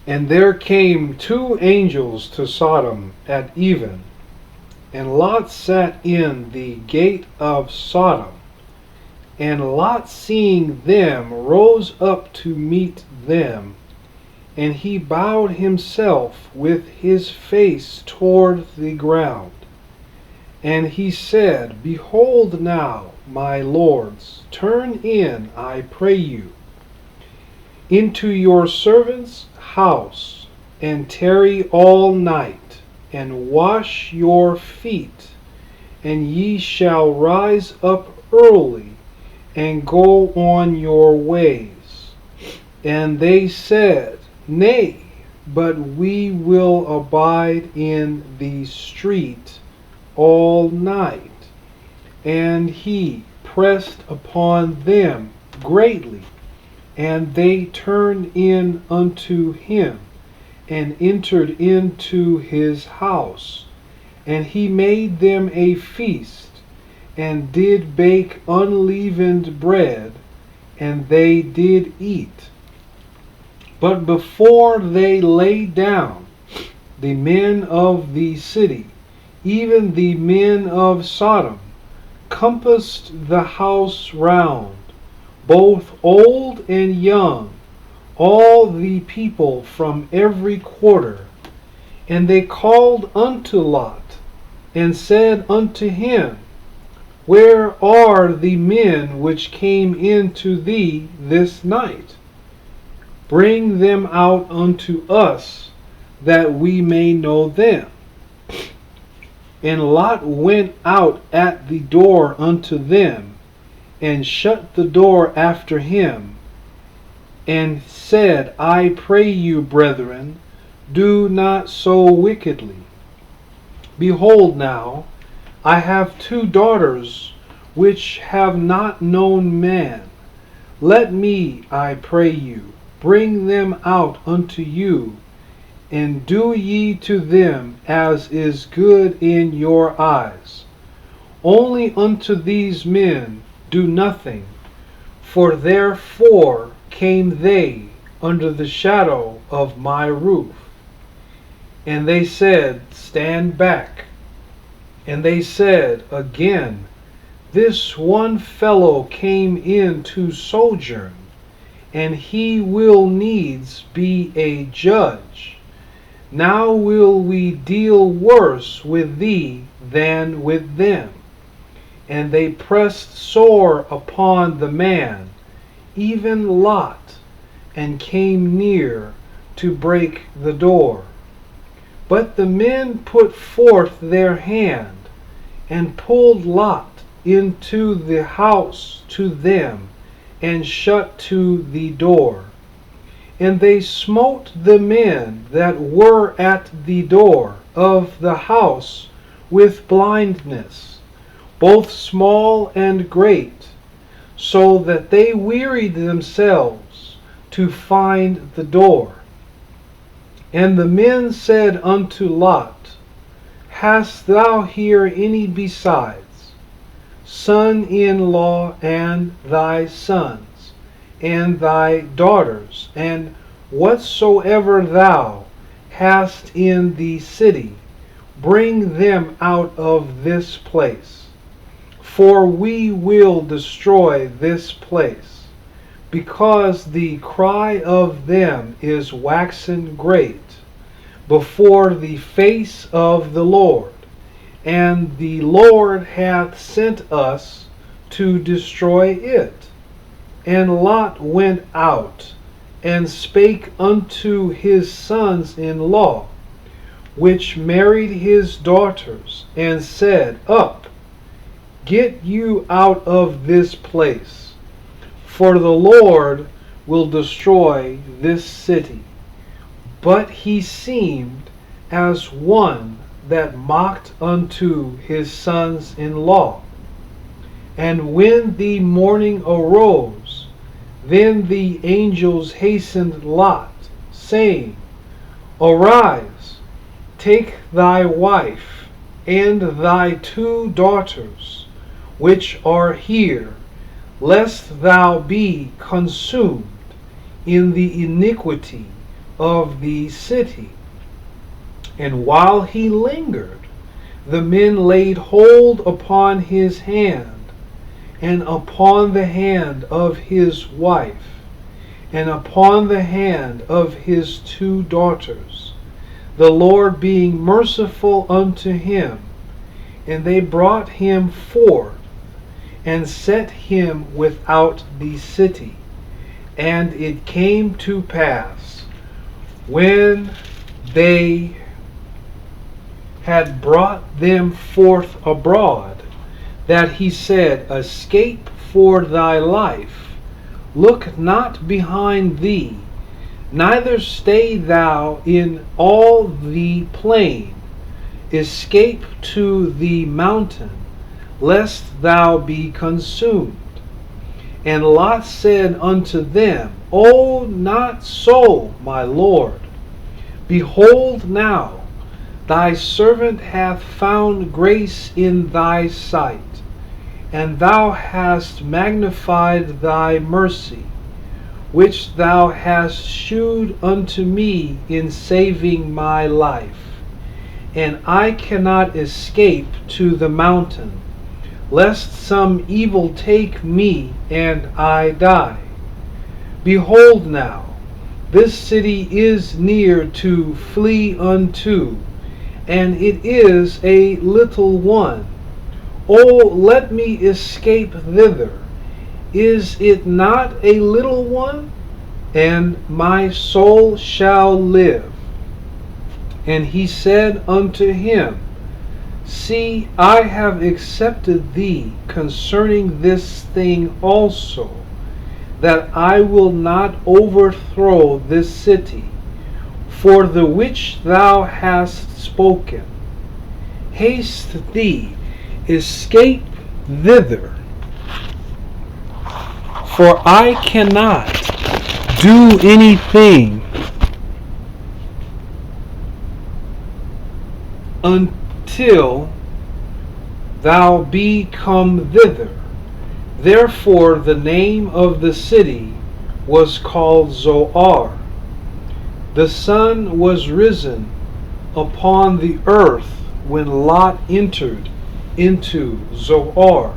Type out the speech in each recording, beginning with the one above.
And there came two angels to Sodom at even, and Lot sat in the gate of Sodom. And Lot, seeing them, rose up to meet them, and he bowed himself with his face toward the ground. And he said, Behold now, my lords, turn in, I pray you, into your servant's house, and tarry all night, and wash your feet, and ye shall rise up early, and go on your ways. And they said, Nay, but we will abide in the street all night. And he pressed upon them greatly, and they turned in unto him, and entered into his house. And he made them a feast, and did bake unleavened bread, and they did eat. But before they lay down, the men of the city, even the men of Sodom, compassed the house round, both old and young, all the people from every quarter. And they called unto Lot, and said unto him, Where are the men which came in to thee this night? Bring them out unto us, that we may know them. And Lot went out at the door unto them, and shut the door after him, and said, I pray you, brethren, do not so wickedly. Behold now, I have two daughters which have not known man. Let me, I pray you, bring them out unto you, and do ye to them as is good in your eyes. Only unto these men do nothing, for therefore came they under the shadow of my roof. And they said, Stand back. And they said again, This one fellow came in to sojourn, and he will needs be a judge. Now will we deal worse with thee than with them. And they pressed sore upon the man, even Lot, and came near to break the door. But the men put forth their hand, and pulled Lot into the house to them, and shut to the door. And they smote the men that were at the door of the house with blindness, both small and great, so that they wearied themselves to find the door. And the men said unto Lot, Hast thou here any besides, son-in-law, and thy sons, and thy daughters, and whatsoever thou hast in the city, bring them out of this place. For we will destroy this place, because the cry of them is waxen great before the face of the Lord, and the Lord hath sent us to destroy it. And Lot went out, and spake unto his sons-in-law, which married his daughters, and said, Up, get you out of this place, for the Lord will destroy this city. But he seemed as one that mocked unto his sons-in-law. And when the morning arose, then the angels hastened Lot, saying, Arise, take thy wife, and thy two daughters, which are here, lest thou be consumed in the iniquity of the city. And while he lingered, the men laid hold upon his hand, and upon the hand of his wife, and upon the hand of his 2 daughters, the Lord being merciful unto him. And they brought him forth, and set him without the city. And it came to pass, when they had brought them forth abroad, that he said, Escape for thy life, look not behind thee, neither stay thou in all the plain, escape to the mountain, lest thou be consumed. And Lot said unto them, O, not so, my Lord. Behold now, thy servant hath found grace in thy sight, and thou hast magnified thy mercy, which thou hast shewed unto me in saving my life. And I cannot escape to the mountain, lest some evil take me and I die. Behold now, this city is near to flee unto, and it is a little one. O, let me escape thither. Is it not a little one? And my soul shall live. And he said unto him, See, I have accepted thee concerning this thing also, that I will not overthrow this city, for the which thou hast spoken. Haste thee, escape thither, for I cannot do anything until thou be come thither. Therefore the name of the city was called Zoar. The sun was risen upon the earth when Lot entered into Zoar.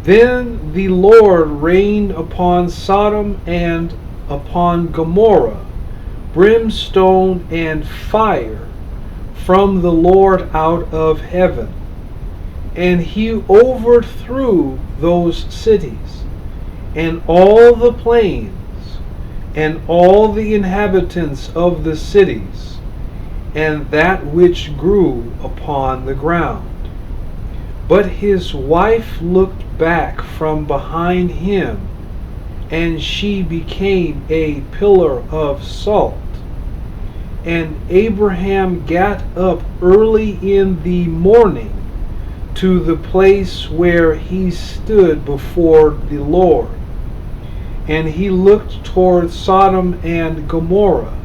Then the Lord rained upon Sodom and upon Gomorrah brimstone and fire from the Lord out of heaven. And he overthrew those cities, and all the plains, and all the inhabitants of the cities, and that which grew upon the ground. But his wife looked back from behind him, and she became a pillar of salt. And Abraham gat up early in the morning to the place where he stood before the Lord. And he looked toward Sodom and Gomorrah,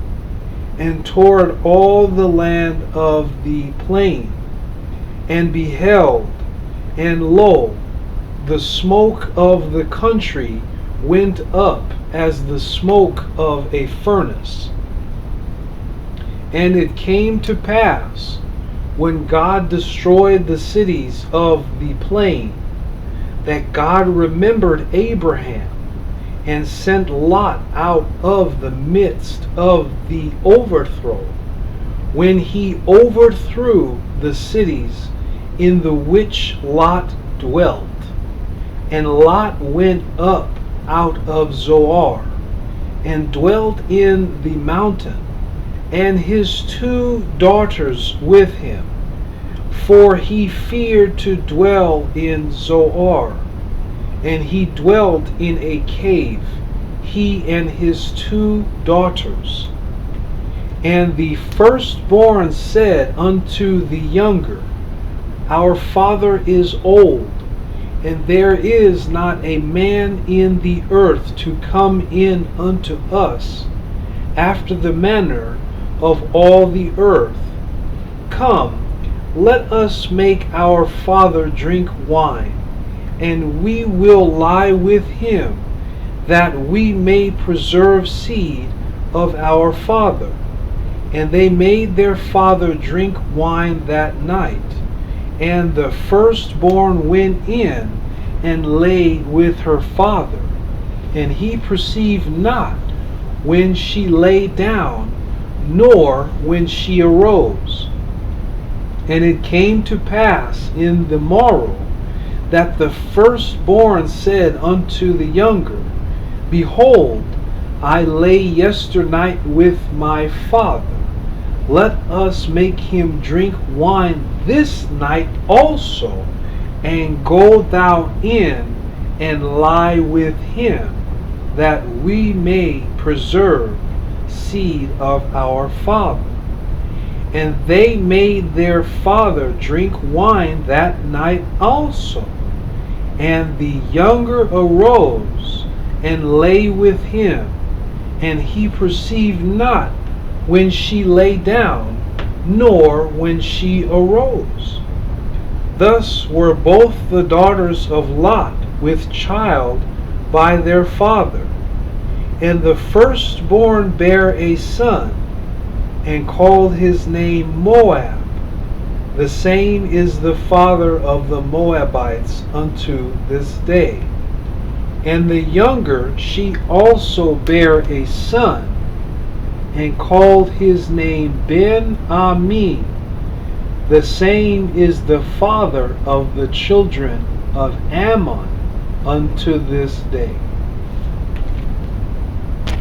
and toward all the land of the plain, and beheld, and lo, the smoke of the country went up as the smoke of a furnace. And it came to pass, when God destroyed the cities of the plain, that God remembered Abraham, and sent Lot out of the midst of the overthrow, when he overthrew the cities in the which Lot dwelt. And Lot went up out of Zoar, and dwelt in the mountain, and his 2 daughters with him, for he feared to dwell in Zoar. And he dwelt in a cave, he and his 2 daughters. And the firstborn said unto the younger, Our father is old, and there is not a man in the earth to come in unto us after the manner of all the earth. Come, let us make our father drink wine, and we will lie with him, that we may preserve seed of our father. And they made their father drink wine that night. And the firstborn went in and lay with her father. And he perceived not when she lay down, nor when she arose. And it came to pass in the morrow that the firstborn said unto the younger, Behold, I lay yesternight with my father. Let us make him drink wine this night also, and go thou in and lie with him, that we may preserve seed of our father. And they made their father drink wine that night also. And the younger arose and lay with him, and he perceived not when she lay down, nor when she arose. Thus were both the daughters of Lot with child by their father. And the firstborn bare a son, and called his name Moab. The same is the father of the Moabites unto this day. And the younger she also bare a son, and called his name Ben-Ammi. The same is the father of the children of Ammon unto this day.